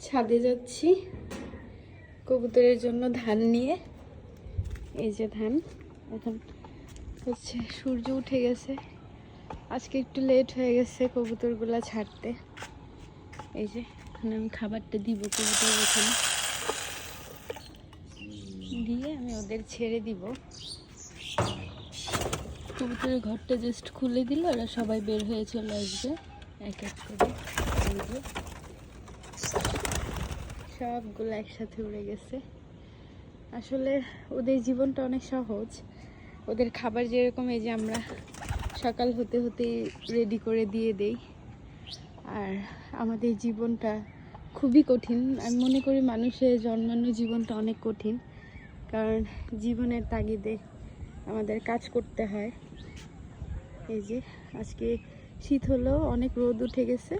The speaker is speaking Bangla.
ছাদে যাচ্ছি কবুতরের জন্য ধান নিয়ে। এই যে ধান, এখন হচ্ছে সূর্য উঠে গেছে, আজকে একটু লেট হয়ে গেছে কবুতরগুলা ছাড়তে। এই যে এখন আমি খাবারটা দিব কবুতর, ওখানে দিয়ে আমি ওদের ছেড়ে দিব। কবুতরের ঘরটা জাস্ট খুলে দিলে ওরা সবাই বের হয়ে চলে আসবে এক এক করে। এই যে সবগুলো একসাথে উড়ে গেছে। আসলে ওদের জীবনটা অনেক সহজ। ওদের খাবার যেরকম, এই যে আমরা সকাল হতে হতেই রেডি করে দিয়ে দেই, আর আমাদের জীবনটা খুবই কঠিন। আমি মনে করি মানুষের জন্মানো জীবনটা অনেক কঠিন, কারণ জীবনের তাগিদে আমাদের কাজ করতে হয়। এই যে আজকে শীত হলেও অনেক রোদ উঠে গেছে।